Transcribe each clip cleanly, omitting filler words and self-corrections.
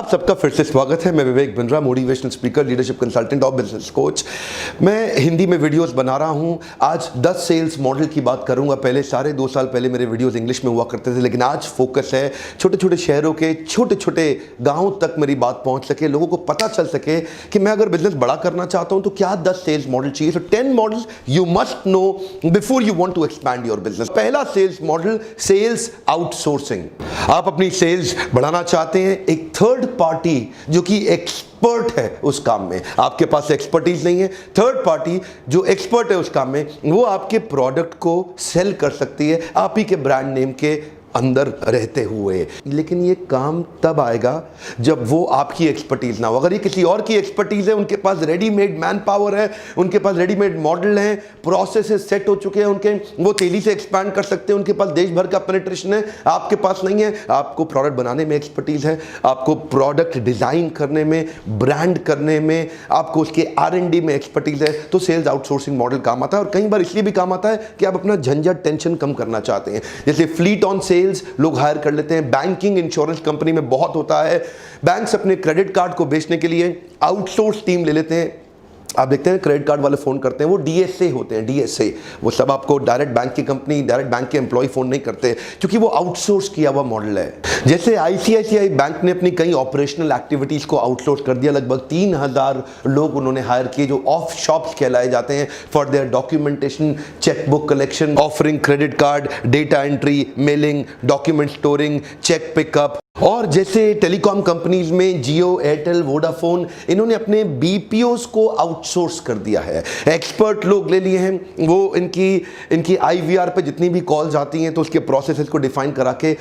आप सबका फिर से स्वागत है। मैं Vivek Bindra, motivational speaker, leadership consultant और बिजनेस कोच। मैं हिंदी में वीडियोस बना रहा हूं। आज 10 सेल्स मॉडल की बात करूंगा। पहले साढ़े 2 साल पहले मेरे वीडियोस इंग्लिश में हुआ करते थे, लेकिन आज फोकस है छोटे छोटे शहरों के छोटे छोटे गाँव तक मेरी बात पहुँच सके, लोगों को पता चल सके कि मैं अगर बिजनेस बड़ा करना चाहता हूँ तो क्या 10 सेल्स मॉडल चाहिए। So 10 models you must know before you want to expand your business. पहला सेल्स मॉडल, सेल्स आउटसोर्सिंग। आप अपनी सेल्स बढ़ाना चाहते हैं, एक थर्ड पार्टी जो कि एक्सपर्ट है उस काम में, आपके पास एक्सपर्टीज नहीं है, थर्ड पार्टी जो एक्सपर्ट है उस काम में, वो आपके प्रोडक्ट को सेल कर सकती है आप ही के ब्रांड नेम के अंदर रहते हुए। लेकिन ये काम तब आएगा जब वो आपकी एक्सपर्टीज ना हो। अगर ये किसी और की एक्सपर्टीज है, उनके पास रेडीमेड मैन पावर है, उनके पास रेडीमेड मॉडल हैं, प्रोसेसेस सेट हो चुके हैं उनके, वो तेजी से एक्सपैंड कर सकते हैं, उनके पास देश भर का पेनिट्रेशन है, आपके पास नहीं है। आपको प्रोडक्ट बनाने में एक्सपर्टीज है, आपको प्रोडक्ट डिजाइन करने में, ब्रांड करने में, आपको उसके R&D में एक्सपर्टीज है, तो सेल्स आउटसोर्सिंग मॉडल काम आता है। और कई बार इसलिए भी काम आता है कि आप अपना झंझट टेंशन कम करना चाहते हैं। जैसे फ्लीट ऑन सेल्स लोग हायर कर लेते हैं, बैंकिंग इंश्योरेंस कंपनी में बहुत होता है। बैंक्स अपने क्रेडिट कार्ड को बेचने के लिए आउटसोर्स टीम ले लेते हैं। आप देखते हैं क्रेडिट कार्ड वाले फोन करते हैं, वो DSA होते हैं, DSA। वो सब आपको डायरेक्ट बैंक की कंपनी, डायरेक्ट बैंक के एम्प्लॉय फोन नहीं करते, क्योंकि वो आउटसोर्स किया हुआ मॉडल है। जैसे ICICI बैंक ने अपनी कई ऑपरेशनल एक्टिविटीज को आउटसोर्स कर दिया। लगभग 3000 लोग उन्होंने हायर किए जो ऑफ शॉप्स कहलाए जाते हैं, for their documentation, chequebook collection, offering credit card, data entry, mailing, document storing, cheque pickup. और जैसे टेलीकॉम कंपनीज में जियो, एयरटेल, वोडाफोन, इन्होंने अपने BPOs को आउटसोर्स कर दिया है। एक्सपर्ट लोग ले लिए हैं, वो इनकी IVR पे जितनी भी कॉल्स आती हैं तो उसके प्रोसेसेस को डिफाइन करा के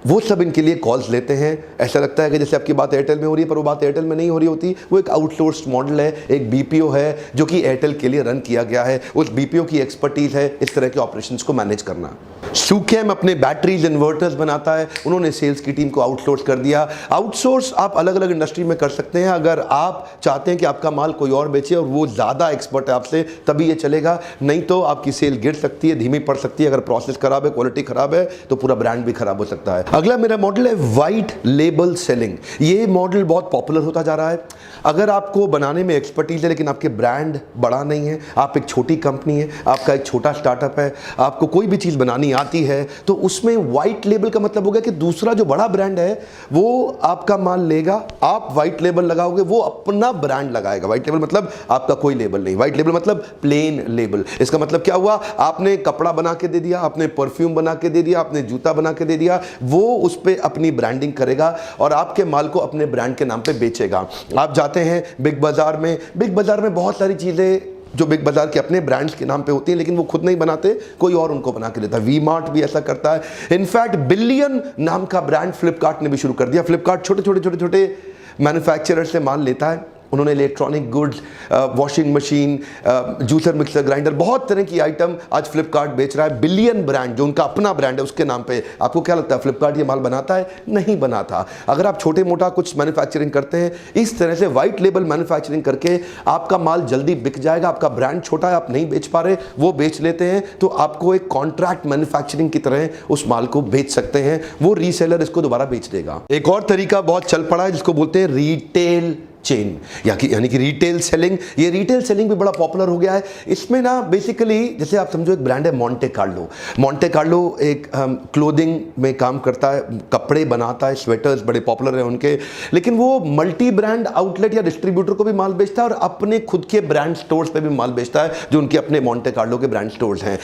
वो सब इनके लिए कॉल्स लेते हैं। ऐसा लगता है कि जैसे आपकी बात एयरटेल में हो रही है, पर वो बात एयरटेल में नहीं हो रही होती। वो एक आउटसोर्स्ड मॉडल है, एक BPO है जो कि एयरटेल के लिए रन किया गया है। उस BPO की एक्सपर्टीज है इस तरह के ऑपरेशंस को मैनेज करना। सुकेम अपने बैटरीज, इन्वर्टर्स बनाता है, उन्होंने सेल्स की टीम को आउटसोर्स कर दिया। आउटसोर्स आप अलग अलग इंडस्ट्री में कर सकते हैं। अगर आप चाहते हैं कि आपका माल कोई और बेचे और वो ज़्यादा एक्सपर्ट है आपसे, तभी ये चलेगा, नहीं तो आपकी सेल गिर सकती है, धीमी पड़ सकती है। अगर प्रोसेस खराब है, क्वालिटी खराब है, तो पूरा ब्रांड भी खराब हो सकता है। अगला मेरा मॉडल है वाइट लेबल सेलिंग। ये मॉडल बहुत पॉपुलर होता जा रहा है। अगर आपको बनाने में एक्सपर्टीज है लेकिन आपके ब्रांड बड़ा नहीं है, आप एक छोटी कंपनी है, आपका एक छोटा स्टार्टअप है, आपको कोई भी चीज़ बनानी आती है, तो उसमें वाइट लेबल का मतलब होगा कि दूसरा जो बड़ा ब्रांड है वो आपका माल लेगा, आप वाइट लेबल लगाओगे, वो अपना ब्रांड लगाएगा। वाइट लेबल मतलब आपका कोई लेबल नहीं, वाइट लेबल मतलब प्लेन लेबल। इसका मतलब क्या हुआ, आपने कपड़ा बना के दे दिया, आपने परफ्यूम बना के दे दिया, आपने जूता बना के दे दिया, वो उस पे अपनी ब्रांडिंग करेगा और आपके माल को अपने ब्रांड के नाम पे बेचेगा। आप जाते हैं बिग बाजार में बहुत सारी चीजें जो बिग बाजार के अपने ब्रांड्स के नाम पे होती हैं, लेकिन वो खुद नहीं बनाते, कोई और उनको बना के देता है। V-Mart भी ऐसा करता है। इनफैक्ट बिलियन नाम का ब्रांड फ्लिपकार्ट ने भी शुरू कर दिया। फ्लिपकार्ट छोटे मैन्युफैक्चरर से माल लेता है। उन्होंने electronic goods, washing machine, juicer, mixer, grinder, बहुत तरह की आइटम आज फ्लिपकार्ट बेच रहा है। बिलियन ब्रांड जो उनका अपना ब्रांड है उसके नाम पे। आपको क्या लगता है फ्लिपकार्ट ये माल बनाता है? नहीं बनाता। अगर आप छोटे मोटा कुछ मैन्युफैक्चरिंग करते हैं, इस तरह से वाइट लेबल मैन्युफैक्चरिंग करके आपका माल जल्दी बिक जाएगा। आपका ब्रांड छोटा है, आप नहीं बेच पा रहे, वो बेच लेते हैं, तो आपको एक कॉन्ट्रैक्ट मैन्युफैक्चरिंग की तरह उस माल को बेच सकते हैं। वो रीसेलर इसको दोबारा बेच देगा। एक और तरीका बहुत चल पड़ा है जिसको बोलते हैं रिटेल चेन, यानी कि रिटेल सेलिंग। ये रिटेल सेलिंग भी बड़ा पॉपुलर हो गया है। इसमें ना बेसिकली जैसे आप समझो एक ब्रांड है मोंटे कार्लो एक क्लोथिंग में काम करता है, कपड़े बनाता है, स्वेटर्स बड़े पॉपुलर हैं उनके, लेकिन वो मल्टी ब्रांड आउटलेट या डिस्ट्रीब्यूटर को भी माल बेचता है और अपने खुद के ब्रांड स्टोर्स पे भी माल बेचता है जो उनके अपने मोंटे कार्लो के ब्रांड स्टोर्स हैं।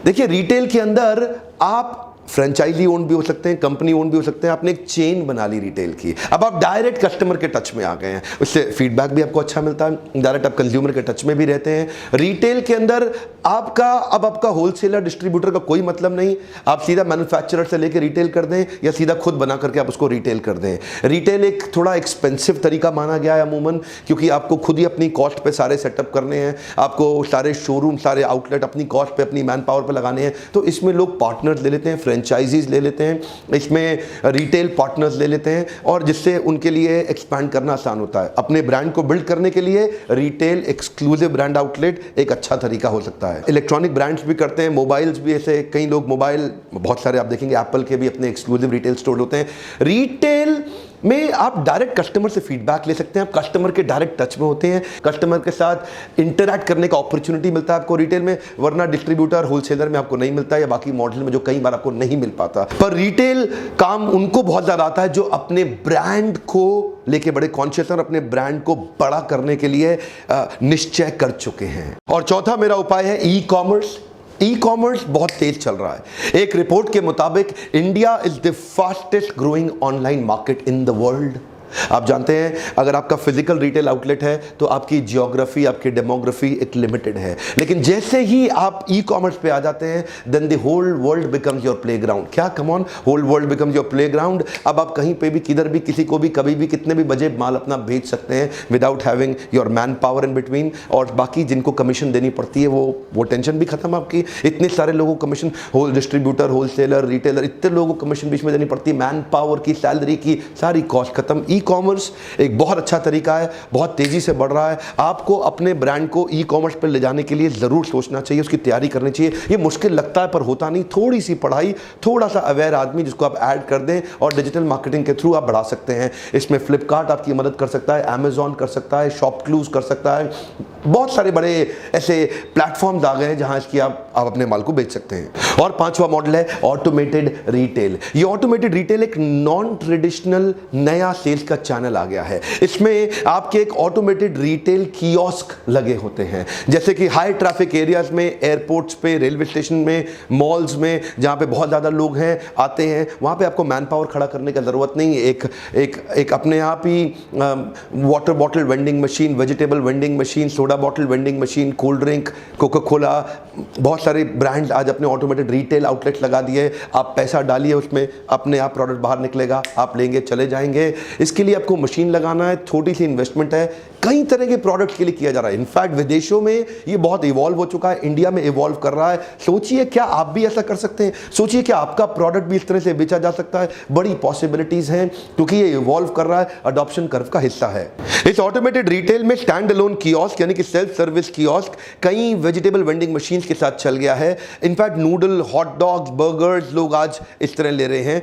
देखिए रिटेल के अंदर आप फ्रेंचाइजी ओन भी हो सकते हैं, कंपनी ओन भी हो सकते हैं। आपने एक चेन बना ली रिटेल की, अब आप डायरेक्ट कस्टमर के टच में आ गए हैं, उससे फीडबैक भी आपको अच्छा मिलता है, डायरेक्ट आप कंज्यूमर के टच में भी रहते हैं। रिटेल के अंदर आपका होलसेलर डिस्ट्रीब्यूटर का कोई मतलब नहीं, आप सीधा मैन्युफैक्चरर से लेकर रिटेल कर दें या सीधा खुद बना करके आप उसको रिटेल कर दें। रिटेल एक थोड़ा एक्सपेंसिव तरीका माना गया है अमूमन, क्योंकि आपको खुद ही अपनी कॉस्ट पे सारे सेटअप करने हैं, आपको सारे शोरूम, सारे आउटलेट अपनी कॉस्ट पे, अपनी मैन पावर पे लगाने हैं। तो इसमें लोग पार्टनर्स ले लेते हैं, फ्रेंचाइजीज ले लेते हैं, इसमें रिटेल पार्टनर्स ले लेते हैं, और जिससे उनके लिए एक्सपैंड करना आसान होता है। अपने ब्रांड को बिल्ड करने के लिए रिटेल एक्सक्लूसिव ब्रांड आउटलेट एक अच्छा तरीका हो सकता है। इलेक्ट्रॉनिक ब्रांड्स भी करते हैं, मोबाइल्स भी, ऐसे कई लोग मोबाइल, बहुत सारे आप देखेंगे एप्पल के भी अपने एक्सक्लूसिव रिटेल स्टोर होते हैं। रिटेल में आप डायरेक्ट कस्टमर से फीडबैक ले सकते हैं, आप कस्टमर के डायरेक्ट टच में होते हैं, कस्टमर के साथ इंटरैक्ट करने का अपॉर्चुनिटी मिलता है आपको रिटेल में, वरना डिस्ट्रीब्यूटर होलसेलर में आपको नहीं मिलता, या बाकी मॉडल में जो कई बार आपको नहीं मिल पाता। पर रिटेल काम उनको बहुत ज्यादा आता है जो अपने ब्रांड को लेके बड़े कॉन्शियस हैं और अपने ब्रांड को बड़ा करने के लिए निश्चय कर चुके हैं। और चौथा मेरा उपाय है ई कॉमर्स। ई कॉमर्स बहुत तेज चल रहा है। एक रिपोर्ट के मुताबिक India is the fastest growing online market in the world. आप जानते हैं अगर आपका फिजिकल रिटेल आउटलेट है तो आपकी जियोग्राफी, आपकी डेमोग्राफी एक लिमिटेड है, लेकिन जैसे ही आप ई कॉमर्स पे आ जाते हैं then the whole world becomes your playground. क्या come on, whole world becomes your playground. अब आप कहीं पे भी, किधर भी, किसी को भी, कभी भी, कितने भी बजे माल अपना बेच सकते हैं without having your man power in between. और बाकी जिनको कमीशन देनी पड़ती है वो टेंशन भी खत्म आपकी। इतने सारे लोगों को commission, whole distributor, wholesaler, retailer, इतने लोगों को कमीशन बीच में देनी पड़ती है, मैन पावर की, सैलरी की, सारी कॉस्ट खत्म। ई कॉमर्स एक बहुत अच्छा तरीका है, बहुत तेजी से बढ़ रहा है। आपको अपने ब्रांड को ई कॉमर्स पर ले जाने के लिए जरूर सोचना चाहिए, उसकी तैयारी करनी चाहिए। ये मुश्किल लगता है पर होता नहीं। थोड़ी सी पढ़ाई, थोड़ा सा अवेयर आदमी जिसको आप ऐड कर दें और डिजिटल मार्केटिंग के थ्रू आप बढ़ा सकते हैं। इसमें फ्लिपकार्ट आपकी मदद कर सकता है, अमेजॉन कर सकता है, शॉपक्लूज कर सकता है। बहुत सारे बड़े ऐसे प्लेटफॉर्म्स आ गए हैं जहां इसकी आप अपने माल को बेच सकते हैं। और पांचवा मॉडल है ऑटोमेटेड रिटेल। ये ऑटोमेटेड रिटेल एक नॉन ट्रेडिशनल नया सेल्स का चैनल आ गया है। इसमें आपके एक ऑटोमेटेड रिटेल कियोस्क लगे होते हैं, जैसे कि हाई ट्रैफिक एरियाज में, एयरपोर्ट्स पे, रेलवे स्टेशन में, मॉल्स में, जहां पे बहुत ज्यादा लोग हैं आते हैं, वहां पे आपको मैन पावर खड़ा करने की जरूरत नहीं। एक अपने आप ही water bottle vending machine, vegetable vending machine, soda bottle vending machine, cold drink, coca cola, बहुत सारे ब्रांड आज अपने ऑटोमेटेड रिटेल आउटलेट लगा दिए। आप पैसा डालिए उसमें, अपने आप प्रोडक्ट बाहर निकलेगा, आप लेंगे, चले जाएंगे। इसके लिए आपको मशीन लगाना है, छोटी सी इन्वेस्टमेंट है, कई तरह के प्रोडक्ट के लिए किया जा रहा है। इनफैक्ट विदेशों में ये बहुत इवॉल्व हो चुका है, इंडिया में इवॉल्व कर रहा है। सोचिए क्या आप भी ऐसा कर सकते हैं, सोचिए क्या आपका प्रोडक्ट भी इस तरह से बेचा जा सकता है। बड़ी पॉसिबिलिटीज हैं क्योंकि ये इवॉल्व कर रहा है, अडॉप्शन कर्व का हिस्सा है। इस ऑटोमेटेड रिटेल में स्टैंड अलोन कियोस्क यानी कि सेल्फ सर्विस कियोस्क कई वेजिटेबल वेंडिंग मशीन के साथ चल गया है। In fact noodle, hot dogs, burgers लोग आज इस तरह ले रहे हैं।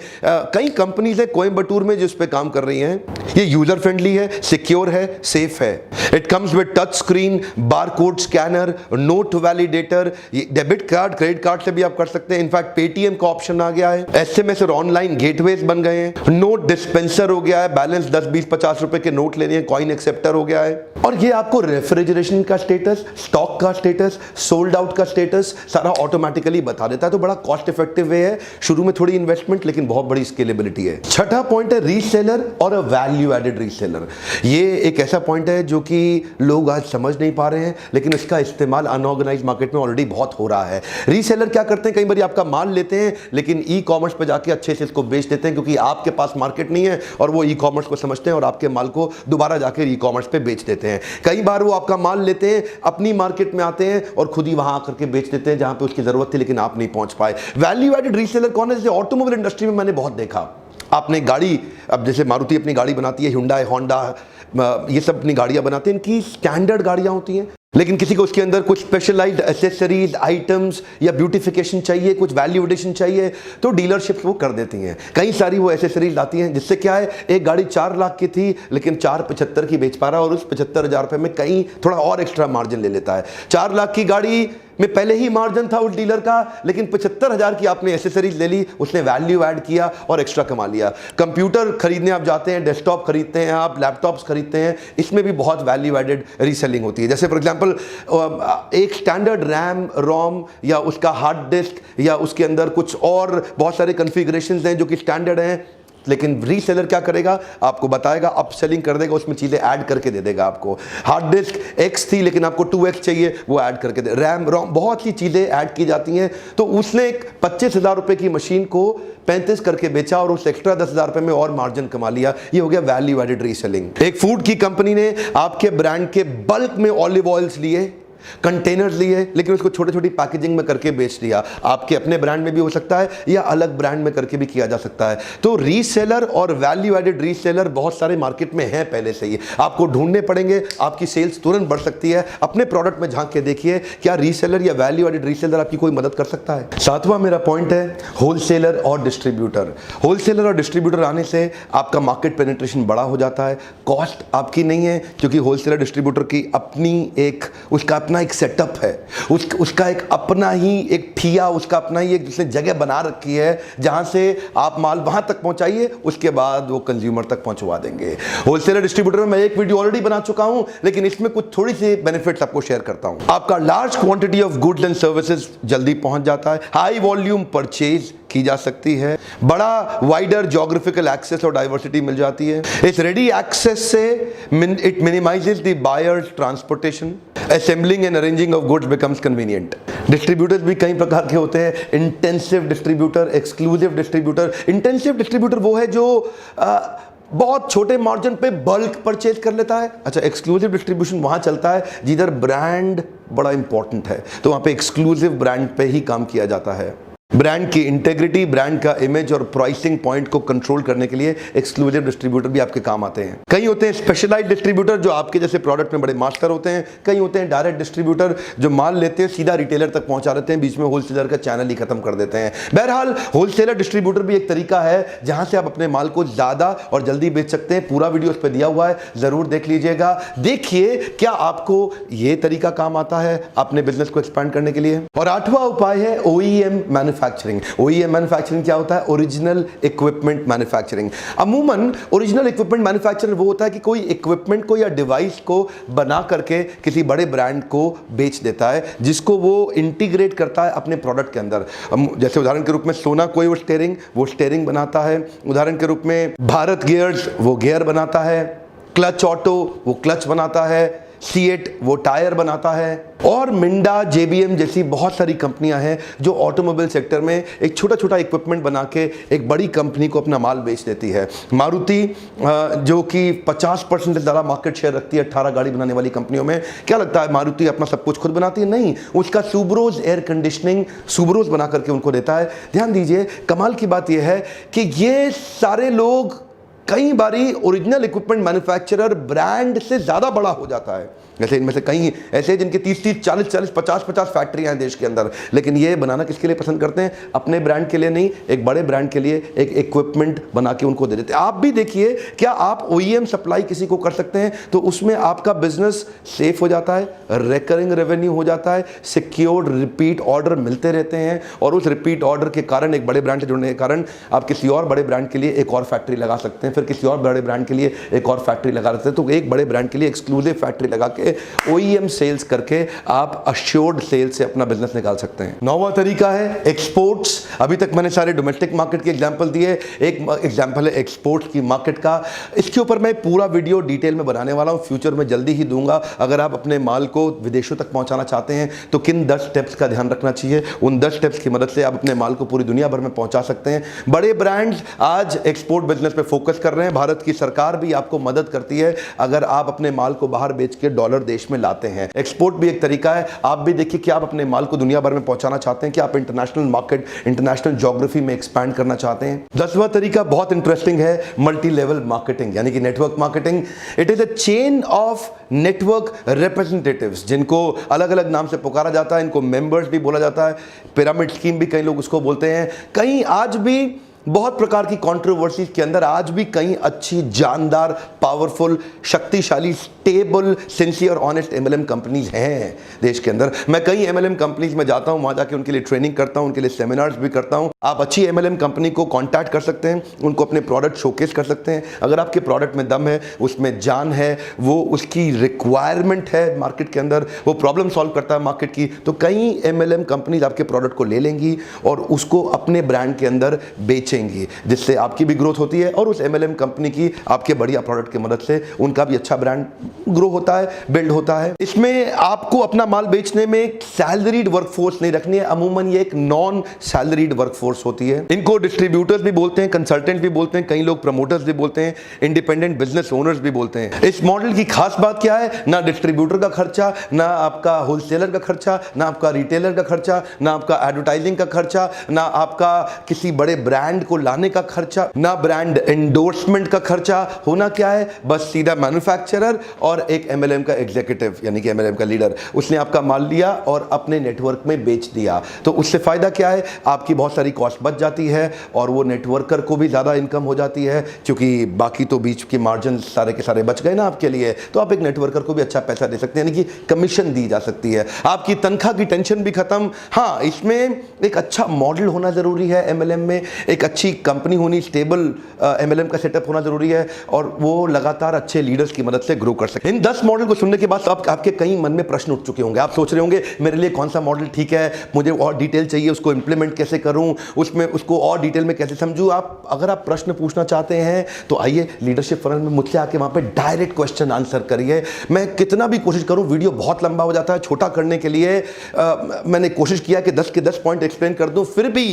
कई कंपनीज है कोयम्बटूर में जो इस पे काम कर रही हैं। ये यूजर फ्रेंडली है, सिक्योर है, सेफ है। It comes with touch screen, barcode scanner, note validator, debit card, credit card से भी आप कर सकते हैं। इनफैक्ट पेटीएम का ऑप्शन आ गया है, एसएमएस और ऑनलाइन गेटवेज बन गए हैं, नोट डिस्पेंसर हो गया है, बैलेंस 10, 20, 50 रुपए के नोट लेने हैं, कॉइन एक्सेप्टर हो गया है। और ये आपको रेफ्रिजरेशन का स्टेटस, स्टॉक का स्टेटस, सोल्ड आउट का स्टेटस सारा ऑटोमेटिकली बता देता है। तो बड़ा कॉस्ट इफेक्टिव वे है, शुरू में थोड़ी इन्वेस्टमेंट लेकिन बहुत बड़ी स्केलेबिलिटी है। छठा पॉइंट है रीसेलर और अ वैल्यू एडेड रीसेलर। ये एक ऐसा पॉइंट है जो कि लोग आज समझ नहीं पा रहे हैं, लेकिन इसका इस्तेमाल अनऑर्गेनाइज्ड मार्केट में ऑलरेडी बहुत हो रहा है। रीसेलर क्या करते हैं, कई बार आपका माल लेते हैं लेकिन ई कॉमर्स पे जाके अच्छे से इसको बेच देते हैं क्योंकि आपके पास मार्केट नहीं है और वो ई कॉमर्स को समझते हैं और आपके माल को दोबारा जाके ई कॉमर्स पे बेच देते हैं। कई बार वो आपका माल लेते हैं, अपनी मार्केट में आते हैं और खुद ही वहां आकर के बेच देते हैं जहां पे उसकी जरूरत थी लेकिन आप नहीं पहुंच पाए। वैल्यू एडेड रीसेलर कौन है? जैसे ऑटोमोबाइल इंडस्ट्री में मैंने बहुत देखा। आपने गाड़ी, अब जैसे मारुति अपनी गाड़ी बनाती है, हुंडई, होंडा, ये सब अपनी गाड़ियां बनाते हैं, इनकी स्टैंडर्ड गाड़ियां होती हैं, लेकिन किसी को उसके अंदर कुछ स्पेशलाइज्ड एसेसरीज, आइटम्स या ब्यूटिफिकेशन चाहिए, कुछ वैल्यू एडिशन चाहिए, तो डीलरशिप्स वो कर देती हैं। कई सारी वो एसेसरीज लाती हैं जिससे क्या है, एक गाड़ी 4 लाख की थी लेकिन 475 की बेच पा रहा है और उस 75,000 रुपये में कहीं थोड़ा और एक्स्ट्रा मार्जिन ले लेता है। 4 लाख की गाड़ी में पहले ही मार्जिन था उस डीलर का, लेकिन 75,000 की आपने एसेसरीज ले ली, उसने वैल्यू ऐड किया और एक्स्ट्रा कमा लिया। कंप्यूटर खरीदने आप जाते हैं, डेस्कटॉप खरीदते हैं, आप लैपटॉप्स खरीदते हैं, इसमें भी बहुत वैल्यू एडेड रीसेलिंग होती है। जैसे फॉर एग्जांपल एक स्टैंडर्ड रैम, रोम या उसका हार्ड डिस्क या उसके अंदर कुछ और बहुत सारे कॉन्फ़िगरेशंस हैं जो कि स्टैंडर्ड हैं, लेकिन रीसेलर क्या करेगा, आपको बताएगा, अपसेलिंग कर देगा, उसमें चीज़ें ऐड करके दे देगा आपको। हार्ड डिस्क X थी लेकिन आपको 2X चाहिए, वो ऐड करके दे। रैम, रोम, बहुत सी चीज़ें ऐड की जाती हैं। तो उसने एक 25,000 रुपये की मशीन को 35 करके बेचा और उस एक्स्ट्रा 10,000 रुपये में और मार्जिन कमा लिया। ये हो गया वैल्यू एडेड रीसेलिंग। एक फूड की कंपनी ने आपके ब्रांड के बल्क में ऑलिव ऑयल्स लिए कंटेनर्स लिए लेकिन उसको छोटी छोटी पैकेजिंग में करके बेच दिया। आपके अपने ब्रांड में भी हो सकता है या अलग ब्रांड में करके भी किया जा सकता है। तो रीसेलर और वैल्यू एडेड रीसेलर बहुत सारे मार्केट में हैं पहले से ही, आपको ढूंढने पड़ेंगे, आपकी सेल्स तुरंत बढ़ सकती है। अपने प्रोडक्ट में झांक के देखिए क्या रीसेलर या वैल्यू एडेड रीसेलर आपकी कोई मदद कर सकता है। सातवां मेरा पॉइंट है होलसेलर और डिस्ट्रीब्यूटर। होलसेलर और डिस्ट्रीब्यूटर आने से आपका मार्केट पेनिट्रेशन बड़ा हो जाता है, कॉस्ट आपकी नहीं है, क्योंकि होलसेलर डिस्ट्रीब्यूटर की अपनी एक उसका अपना एक सेटअप है, उसका एक अपना ही एक ठिया, उसका अपना ही एक जगह बना रखी है जहां से आप माल वहां तक पहुंचाइए, उसके बाद वो कंज्यूमर तक पहुंचवा देंगे। होलसेलर डिस्ट्रीब्यूटर में मैं एक वीडियो ऑलरेडी बना चुका हूं, लेकिन इसमें कुछ थोड़ी सी बेनिफिट्स आपको शेयर करता हूं। आपका large quantity of goods and services जल्दी पहुंच जाता है, हाई वॉल्यूम परचेज की जा सकती है, बड़ा वाइडर ज्योग्राफिकल एक्सेस और डाइवर्सिटी मिल जाती है। इस रेडी एक्सेस से it minimises the buyers transportation, assembling and arranging of goods becomes convenient. Distributors भी कई प्रकार के होते हैं, intensive distributor, exclusive distributor. Intensive distributor वो है जो बहुत छोटे मार्जिन पे बल्क परचेज कर लेता है। अच्छा, एक्सक्लूसिव डिस्ट्रीब्यूशन वहां चलता है जिधर ब्रांड बड़ा इंपॉर्टेंट है, तो वहां पे एक्सक्लूसिव ब्रांड पे ही काम किया जाता है। ब्रांड की इंटेग्रिटी, ब्रांड का इमेज और प्राइसिंग पॉइंट को कंट्रोल करने के लिए एक्सक्लूसिव डिस्ट्रीब्यूटर भी आपके काम आते हैं। कई होते हैं स्पेशलाइज्ड डिस्ट्रीब्यूटर जो आपके जैसे प्रोडक्ट में बड़े मास्टर होते हैं, कई होते हैं डायरेक्ट डिस्ट्रीब्यूटर जो माल लेते हैं सीधा रिटेलर तक पहुंचा देते हैं, बीच में होलसेलर का चैनल ही खत्म कर देते हैं। बहरहाल होलसेलर डिस्ट्रीब्यूटर भी एक तरीका है जहां से आप अपने माल को ज्यादा और जल्दी बेच सकते हैं। पूरा वीडियो उस पर दिया हुआ है, जरूर देख लीजिएगा। देखिए क्या आपको यह तरीका काम आता है अपने बिजनेस को एक्सपैंड करने के लिए। और आठवां उपाय है OEM मैन्युफैक्चरिंग। OEM मैन्युफैक्चरिंग क्या होता है? Original equipment manufacturing. अमूमन ओरिजिनल इक्विपमेंट मैन्युफैक्चरर वो होता है कि कोई इक्विपमेंट को या डिवाइस को बना करके किसी बड़े ब्रांड को बेच देता है, जिसको वो इंटीग्रेट करता है अपने प्रोडक्ट के अंदर। जैसे उदाहरण के रूप में सोना कोई वो स्टेयरिंग बनाता है, उदाहरण के रूप में भारत गियर्स वो गियर बनाता है, क्लच ऑटो वो क्लच बनाता है, सीएट वो टायर बनाता है, और मिंडा, JBM जैसी बहुत सारी कंपनियां हैं जो ऑटोमोबाइल सेक्टर में एक छोटा छोटा इक्विपमेंट बना के एक बड़ी कंपनी को अपना माल बेच देती है। मारुति जो कि 50% से ज़्यादा मार्केट शेयर रखती है 18 गाड़ी बनाने वाली कंपनियों में। क्या लगता है मारुति अपना सब कुछ खुद बनाती है? नहीं, उसका सुब्रोज एयर कंडीशनिंग सुब्रोज बना करके उनको देता है। ध्यान दीजिए, कमाल की बात यह है कि ये सारे लोग कई बारी ओरिजिनल इक्विपमेंट मैन्युफैक्चरर ब्रांड से ज़्यादा बड़ा हो जाता है। जैसे इनमें से कई ऐसे जिनके 30-30, 40-40, 50-50 फैक्ट्रियां हैं देश के अंदर, लेकिन ये बनाना किसके लिए पसंद करते हैं? अपने ब्रांड के लिए नहीं, एक बड़े ब्रांड के लिए एक इक्विपमेंट बना के उनको दे देते हैं। आप भी देखिए, क्या आप OEM सप्लाई किसी को कर सकते हैं तो उसमें आपका बिजनेस सेफ हो जाता है, रिकरिंग रेवेन्यू हो जाता है, सिक्योर्ड रिपीट ऑर्डर मिलते रहते हैं, और उस रिपीट ऑर्डर के कारण, एक बड़े ब्रांड से जुड़ने के कारण, आप किसी और बड़े ब्रांड के लिए एक और फैक्ट्री लगा सकते हैं, फिर किसी और बड़े ब्रांड के लिए एक और फैक्ट्री लगा सकते हैं। तो एक बड़े ब्रांड के लिए एक्सक्लूसिव फैक्ट्री लगा के OEM सेल्स करके आप अश्योर्ड सेल से अपना बिजनेस निकाल सकते हैं। 9वां तरीका है एक्सपोर्ट्स। अभी तक मैंने सारे डोमेस्टिक मार्केट के एग्जांपल दिए, एक एग्जांपल है एक्सपोर्ट्स की मार्केट का। इसके ऊपर मैं पूरा वीडियो डिटेल में बनाने वाला हूं, फ्यूचर में जल्दी ही दूंगा। अगर आप अपने माल को विदेशों तक पहुंचाना चाहते हैं तो किन 10 स्टेप्स का ध्यान रखना चाहिए, उन 10 स्टेप्स की मदद से आप अपने माल को पूरी दुनिया भर में पहुंचा सकते हैं। बड़े ब्रांड्स आज एक्सपोर्ट बिजनेस पे फोकस कर रहे हैं, भारत की सरकार भी आपको मदद करती है अगर आप अपने माल को बाहर बेच के डॉलर देश में लाते हैं। एक्सपोर्ट भी एक तरीका है। आप भी देखिए कि आप अपने माल को दुनिया भर में पहुंचाना चाहते हैं, कि आप इंटरनेशनल मार्केट, इंटरनेशनल ज्योग्राफी में एक्सपैंड करना चाहते हैं। 10वां तरीका बहुत इंटरेस्टिंग है, मल्टी लेवल मार्केटिंग यानी कि network marketing. It is a chain of network representatives, जिनको अलग अलग नाम से पुकारा जाता है। इनको मेंबर्स भी बोला जाता है, पिरामिड स्कीम भी कई लोग उसको बोलते हैं। कहीं आज भी बहुत प्रकार की कंट्रोवर्सीज के अंदर आज भी कई अच्छी, जानदार, पावरफुल, शक्तिशाली, stable, sincere, honest MLM companies हैं देश के अंदर। मैं कई MLM कंपनीज में जाता हूं, वहां जाके उनके लिए ट्रेनिंग करता हूं, उनके लिए सेमिनार्स भी करता हूं। आप अच्छी MLM कंपनी को कांटेक्ट कर सकते हैं, उनको अपने प्रोडक्ट शोकेस कर सकते हैं। अगर आपके प्रोडक्ट में दम है, उसमें जान है, वो उसकी रिक्वायरमेंट है मार्केट के अंदर, वो प्रॉब्लम सॉल्व करता है मार्केट की, तो कई MLM कंपनीज आपके प्रोडक्ट को ले लेंगी और उसको अपने ब्रांड के अंदर बेचेंगी। बेचेंगी, जिससे आपकी भी ग्रोथ होती है और उस MLM कंपनी की आपके बढ़िया प्रोडक्ट की मदद से उनका भी अच्छा ब्रांड ग्रो होता है, बिल्ड होता है। इसमें आपको अपना माल बेचने में एक सैलरीड वर्कफोर्स नहीं रखनी है, अमूमन ये एक नॉन सैलरीड वर्कफोर्स होती है। इनको डिस्ट्रीब्यूटर्स भी बोलते हैं, कंसल्टेंट भी बोलते हैं, कई लोग प्रमोटर्स भी बोलते हैं, इंडिपेंडेंट बिजनेस ओनर्स भी बोलते हैं। इस मॉडल की खास बात क्या है? ना डिस्ट्रीब्यूटर का खर्चा, ना आपका होलसेलर का खर्चा, ना आपका रिटेलर का खर्चा, ना आपका एडवर्टाइजिंग का खर्चा, ना आपका किसी बड़े ब्रांड को लाने का खर्चा, ना ब्रांड एंडोर्समेंट का खर्चा। होना क्या है? बस सीधा मैन्युफैक्चरर और एक MLM का एग्जीक्यूटिव यानी कि MLM का लीडर, उसने आपका माल लिया और अपने नेटवर्क में बेच दिया। तो उससे फायदा क्या है? आपकी बहुत सारी कॉस्ट बच जाती है और वो नेटवर्कर को भी ज़्यादा इनकम हो जाती है, क्योंकि बाकी तो बीच के मार्जिन सारे के सारे बच गए ना आपके लिए। तो आप एक नेटवर्कर को भी अच्छा पैसा दे सकते हैं, यानी कि कमीशन दी जा सकती है, आपकी तनख्वाह की टेंशन भी खत्म। हाँ, इसमें एक अच्छा मॉडल होना जरूरी है। MLM में एक अच्छी कंपनी होनी, स्टेबल MLM का सेटअप होना जरूरी है और वो लगातार अच्छे लीडर्स की मदद से ग्रो कर सके। इन 10 मॉडल को सुनने के बाद तो आपके कई मन में प्रश्न उठ चुके होंगे। आप सोच रहे होंगे मेरे लिए कौन सा मॉडल ठीक है, मुझे और डिटेल चाहिए, उसको इंप्लीमेंट कैसे करूं, उसमें उसको और डिटेल में कैसे समझूं। आप अगर आप प्रश्न पूछना चाहते हैं तो आइए लीडरशिप फनल में मुझसे आके वहां पे डायरेक्ट क्वेश्चन आंसर करिए। मैं कितना भी कोशिश करूं, वीडियो बहुत लंबा हो जाता है, छोटा करने के लिए मैंने कोशिश किया कि 10 के 10 पॉइंट एक्सप्लेन कर दूं। फिर भी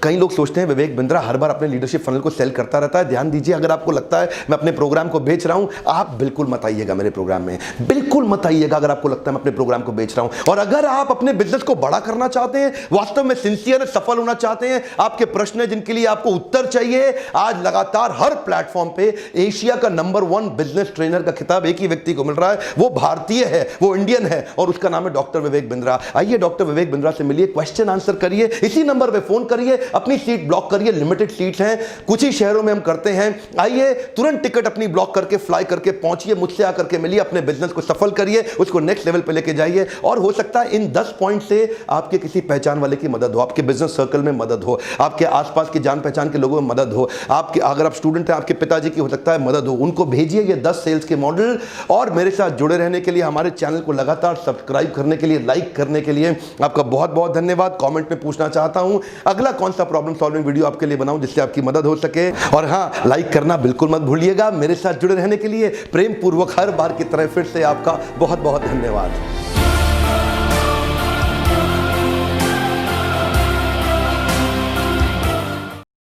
कई लोग सोचते हैं विवेक बिंद्रा हर बार अपने लीडरशिप फनल को सेल करता रहता है। ध्यान दीजिए, अगर आपको लगता है मैं अपने प्रोग्राम को बेच रहा हूं, आप बिल्कुल मत आइएगा मेरे प्रोग्राम में, बिल्कुल मत आइएगा अगर आपको लगता है मैं अपने प्रोग्राम को बेच रहा हूं। और अगर आप अपने बिजनेस को बड़ा करना चाहते हैं, वास्तव में सिंसियर सफल होना चाहते हैं, आपके प्रश्न हैं जिनके लिए आपको उत्तर चाहिए, आज लगातार हर प्लेटफॉर्म पे एशिया का नंबर 1 बिजनेस ट्रेनर का खिताब एक ही व्यक्ति को मिल रहा है। वो भारतीय है, वो इंडियन है और उसका नाम है डॉक्टर विवेक बिंद्रा। आइए डॉक्टर विवेक बिंद्रा से मिलिए, क्वेश्चन आंसर करिए, इसी नंबर पर फोन करिए, अपनी सीट ब्लॉक करिए। लिमिटेड सीट्स हैं, कुछ ही शहरों में हम करते हैं। आइए तुरंत टिकट अपनी ब्लॉक करके फ्लाई करके पहुंचिए, मुझसे आकर के मिलिए, अपने बिजनेस को सफल करिए, उसको नेक्स्ट लेवल पे लेके जाइए। और हो सकता है इन 10 पॉइंट से आपके किसी पहचान वाले की मदद हो, आपके बिजनेस सर्कल में मदद हो, आपके आसपास के जान पहचान के लोगों में मदद हो, आपके अगर आप स्टूडेंट हैं आपके पिताजी की हो सकता है मदद हो, उनको भेजिए ये 10 सेल्स के मॉडल। और मेरे साथ जुड़े रहने के लिए, हमारे चैनल को लगातार सब्सक्राइब करने के लिए, लाइक करने के लिए आपका बहुत बहुत धन्यवाद। कमेंट में पूछना चाहता हूं अगला कौन सा प्रॉब्लम सॉल्विंग वीडियो आपके लिए बनाऊं जिससे आपकी मदद हो सके। और हां, लाइक करना बिल्कुल मत भूलिएगा। मेरे साथ जुड़े रहने के लिए प्रेम पूर्वक हर बार की तरह फिर से आपका बहुत बहुत धन्यवाद।